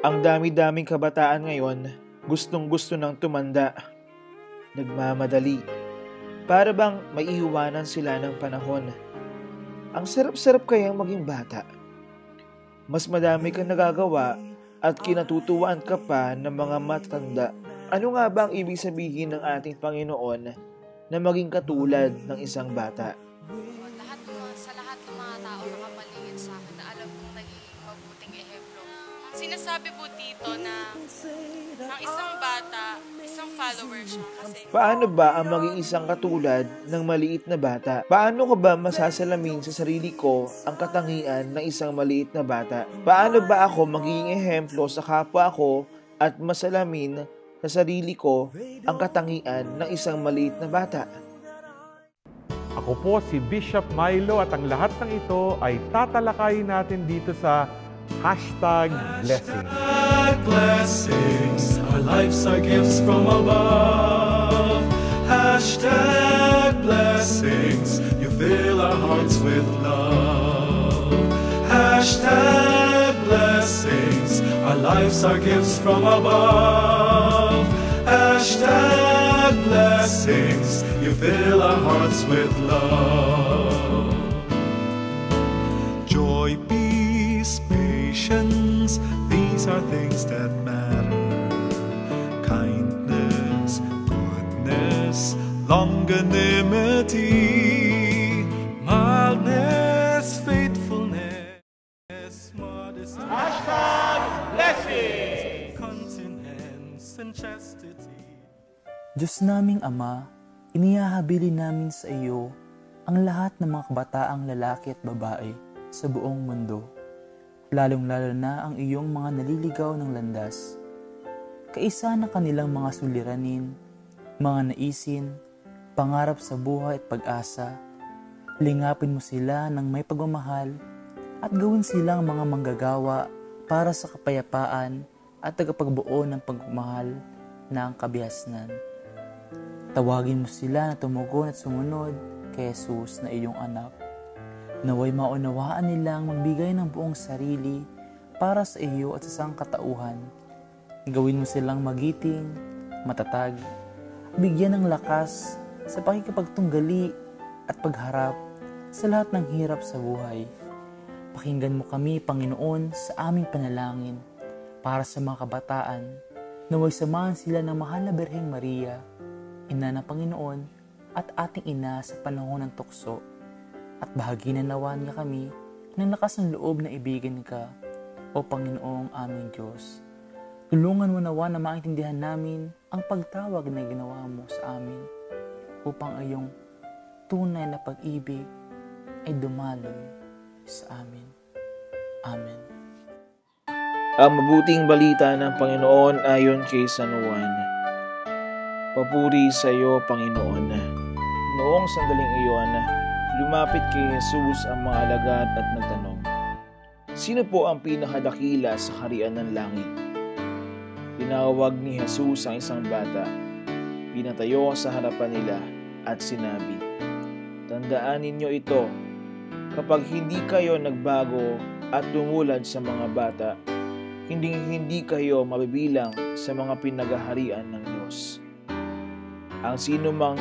Ang dami-daming kabataan ngayon, gustong-gusto ng tumanda, nagmamadali. Para bang maiiwanan sila ng panahon. Ang sarap-sarap kayang maging bata. Mas madami kang nagagawa at kinatutuwaan ka pa ng mga matatanda. Ano nga ba ang ibig sabihin ng ating Panginoon na maging katulad ng isang bata? Sa lahat ng mga tao nakapaligid sa akin na alam kong nagiging mabuting ehemplo. Sinasabi po dito na ang isang bata, isang follower siya. Paano ba ang maging isang katulad ng maliit na bata? Paano ko ba masasalamin sa sarili ko ang katangian ng isang maliit na bata? Paano ba ako magiging ehemplo sa kapwa ko at masalamin sa sarili ko ang katangian ng isang maliit na bata? Ako po si Bishop Milo at ang lahat ng ito ay tatalakayin natin dito sa #blessings. Blessings, our lives are gifts from above. Blessings, you fill our hearts with love. Blessings, our lives are gifts from above. Blessings, you fill our hearts with love. Joy, peace, patience, these are things that matter. Kindness, goodness, longanimity, mildness, faithfulness, modesty, #blessings, continence, and chastity. Diyos naming Ama, inihahabilin namin sa iyo ang lahat ng mga kabataang lalaki at babae sa buong mundo, lalong-lalo na ang iyong mga naliligaw ng landas. Kaisa na kanilang mga suliranin, mga naisin, pangarap sa buhay at pag-asa. Lingapin mo sila ng may pagmamahal at gawin silang mga manggagawa para sa kapayapaan at tagapagbuo ng pagmamahal na ang kabihasnan. Tawagin mo sila na tumugon at sumunod kay Jesus na iyong anak. Naway maunawaan nilang magbigay ng buong sarili para sa iyo at sa sangkatauhan. Gawin mo silang magiting, matatag, bigyan ng lakas sa pakikipagtunggali at pagharap sa lahat ng hirap sa buhay. Pakinggan mo kami, Panginoon, sa aming panalangin para sa mga kabataan. Naway samahan sila ng mahal na Birheng Maria, Ina ng Panginoon at ating ina sa panahon ng tukso. At bahaginan nawa niya kami ng lakas ng loob na ibigin ka, O Panginoong aming Diyos. Tulungan mo nawa na maintindihan namin ang pagtawag na ginawa mo sa amin upang iyong tunay na pag-ibig ay dumaloy sa amin. Amen. Ang mabuting balita ng Panginoon ayon kay San Juan. Papuri sa iyo, Panginoon. Noong sandaling iyon, lumapit kay Jesus ang mga alagad at nagtanong, "Sino po ang pinakadakila sa kaharian ng langit?" Tinawag ni Jesus ang isang bata, pinatayo sa harapan nila at sinabi, "Tandaan ninyo ito, kapag hindi kayo nagbago at tumulad sa mga bata, hindi kayo mabibilang sa mga pinagaharian ng Diyos. Ang sino mang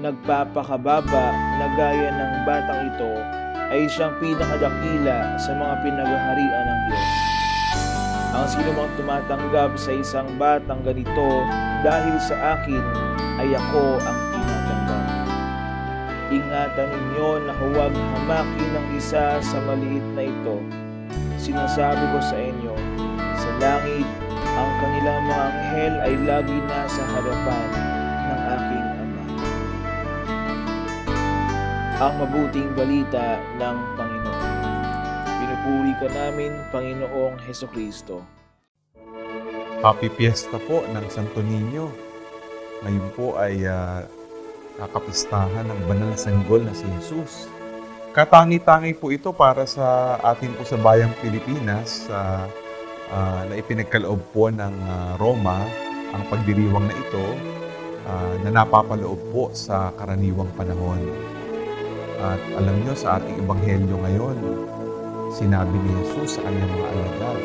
nagpapakababa na gaya ng batang ito ay siyang pinakadakila sa mga pinagaharian ng Diyos. Ang sino mang tumatanggap sa isang batang ganito dahil sa akin ay ako ang tinatanggap. Ingatan ninyo na huwag hamakin ng isa sa maliit na ito. Sinasabi ko sa inyo, sa langit, ang kanilang mga anghel ay lagi nasa harapan ng aking Ama." Ang mabuting balita ng Panginoon. Pinupuri ka namin, Panginoong Hesukristo. Happy Fiesta po ng Santo Niño. Ngayon po ay nakapistahan ng banal na sanggol na si Jesus. Katangi-tangi po ito para sa atin po sa bayang Pilipinas na ipinagkaloob po ng Roma ang pagdiriwang na ito na napapaloob po sa karaniwang panahon. At alam nyo, sa ating ebanghelyo ngayon, sinabi ni Jesus sa kanyang mga alagad,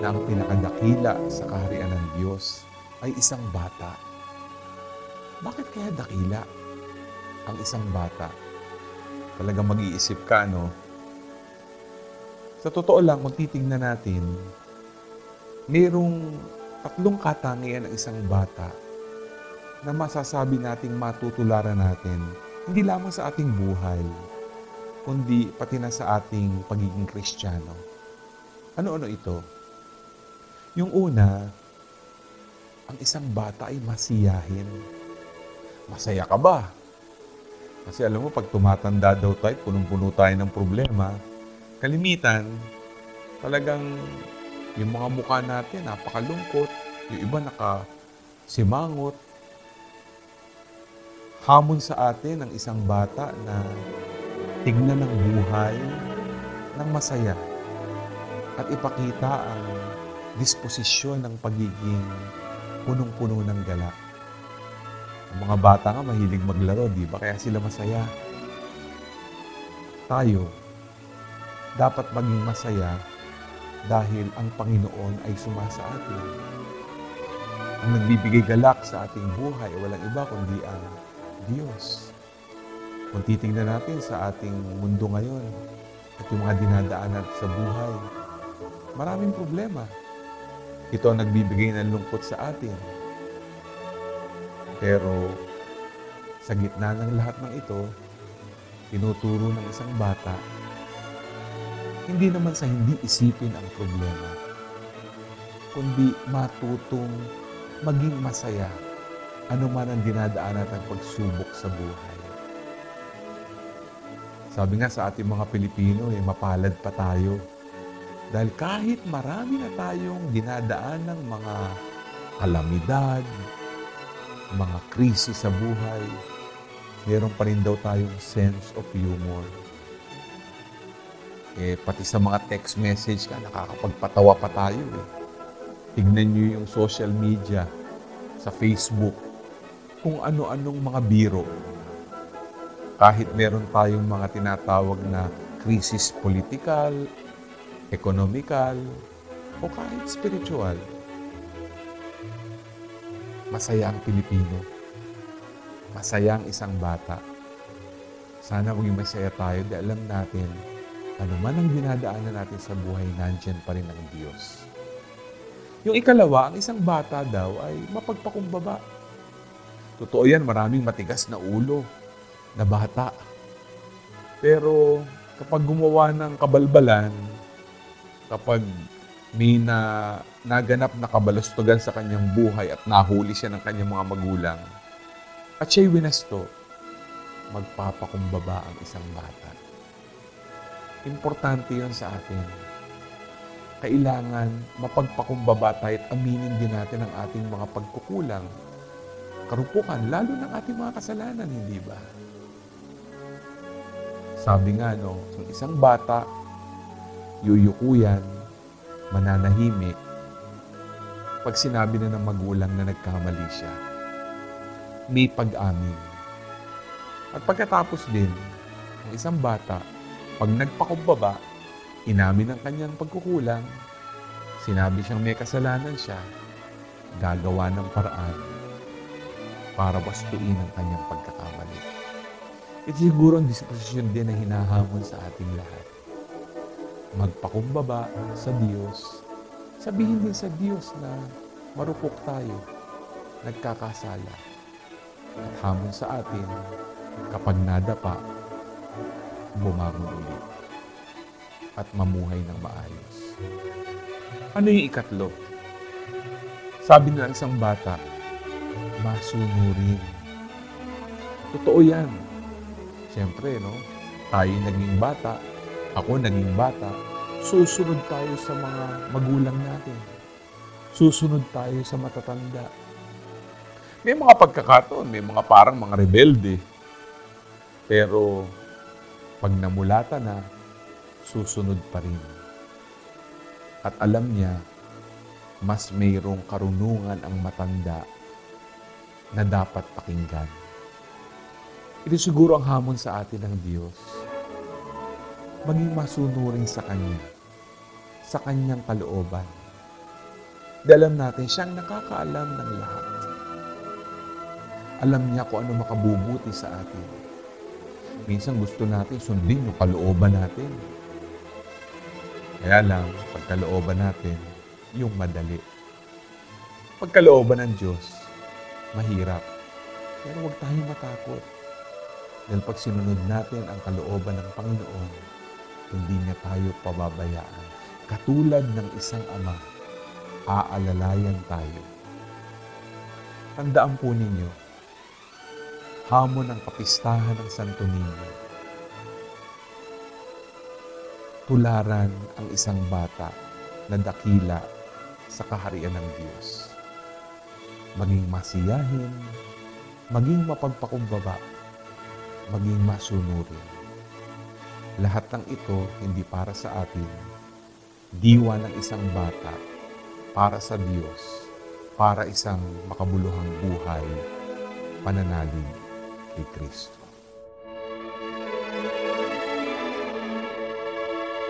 na ang pinakadakila sa kaharian ng Diyos ay isang bata. Bakit kaya dakila ang isang bata? Talagang mag-iisip ka, no? Sa totoo lang, kung titignan natin, mayroong tatlong katangian ng isang bata na masasabi nating matutularan natin, hindi lamang sa ating buhay, kundi pati na sa ating pagiging Kristiyano. Ano-ano ito? Yung una, ang isang bata ay masiyahin. Masaya ka ba? Kasi alam mo, pag tumatanda daw tayo, punong-puno tayo ng problema, kalimitan, talagang yung mga mukha natin, napakalungkot, yung iba nakasimangot. Hamon sa atin ang isang bata na tignan ng buhay ng masaya at ipakita ang disposisyon ng pagiging punong-puno ng galak. Ang mga bata nga mahilig maglaro, di ba? Kaya sila masaya. Tayo, dapat maging masaya dahil ang Panginoon ay sumasa atin. Ang nagbibigay galak sa ating buhay, walang iba kundi ang Diyos. Kung titingnan natin sa ating mundo ngayon at yung mga dinadaanan sa buhay, maraming problema. Ito ang nagbibigay ng lungkot sa atin. Pero sa gitna ng lahat ng ito, tinuturo ng isang bata, hindi naman sa hindi isipin ang problema, kundi matutong maging masaya anuman ang dinadaanan at pagsubok sa buhay. Sabi nga sa ating mga Pilipino, mapalad pa tayo. Dahil kahit marami na tayong dinadaan ng mga kalamidad, mga krisis sa buhay, meron pa rin daw tayong sense of humor. Pati sa mga text message ka, nakakapagpatawa pa tayo. Tignan nyo yung social media, sa Facebook, kung ano-anong mga biro. Kahit meron tayong mga tinatawag na krisis politikal, ekonomikal, o kahit spiritual, masaya ang Pilipino. Masaya ang isang bata. Sana maging masaya tayo dahil alam natin, ano man ang dinadaanan natin sa buhay, nandyan pa rin ang Diyos. Yung ikalawa, ang isang bata daw ay mapagpakumbaba. Totoo yan, maraming matigas na ulo na bata. Pero kapag gumawa ng kabalbalan, kapag may naganap na kabalastugan sa kanyang buhay at nahuli siya ng kanyang mga magulang, at siya'y winasto, magpapakumbaba ang isang bata. Importante yon sa atin. Kailangan mapagpakumbaba tayo at aminin din natin ang ating mga pagkukulang, karupukan, lalo ng ating mga kasalanan, hindi ba? Sabi nga, yung isang bata, yuyukuyan, mananahimik, pag sinabi na ng magulang na nagkamali siya, may pag-amin. At pagkatapos din, ang isang bata, pag nagpakumbaba, inamin ang kanyang pagkukulang, sinabi siyang may kasalanan siya, gagawa ng paraan para bastuin ang kanyang pagkakamali. Ito siguro ang disposisyon din na hinahamon sa ating lahat. Magpakumbaba sa Diyos. Sabihin din sa Diyos na marupok tayo, nagkakasala. At hamon sa atin, kapag nadapa, bumangon ulit at mamuhay ng maayos. Ano yung ikatlo? Sabi ng isang bata, masunurin. Totoo yan. Siyempre, tayo naging bata, ako naging bata, susunod tayo sa mga magulang natin. Susunod tayo sa matatanda. May mga pagkakataon, may mga parang mga rebelde. Pero, pag namulata na, susunod pa rin. At alam niya, mas mayroong karunungan ang matanda na dapat pakinggan. Ito siguro ang hamon sa atin ng Diyos. Maging masunurin sa Kanya, sa Kanyang kalooban. Dahil alam natin, siyang nakakaalam ng lahat. Alam niya kung ano makabubuti sa atin. Minsan gusto natin sundin yung kalooban natin. Kaya lang, pagkalooban natin, yung madali. Pagkalooban ng Diyos, mahirap. Pero huwag tayong matakot. Dahil pag sinunod natin ang kalooban ng Panginoon, hindi niya tayo pababayaan. Katulad ng isang ama, aalalayan tayo. Tandaan po ninyo, hamon ng kapistahan ng Santo Niño. Tularan ang isang bata na dakila sa kaharian ng Diyos. Maging masiyahin, maging mapagpakumbaba, maging masunurin. Lahat ng ito hindi para sa atin. Diwa ng isang bata para sa Diyos, para isang makabuluhang buhay, pananalig kay Kristo.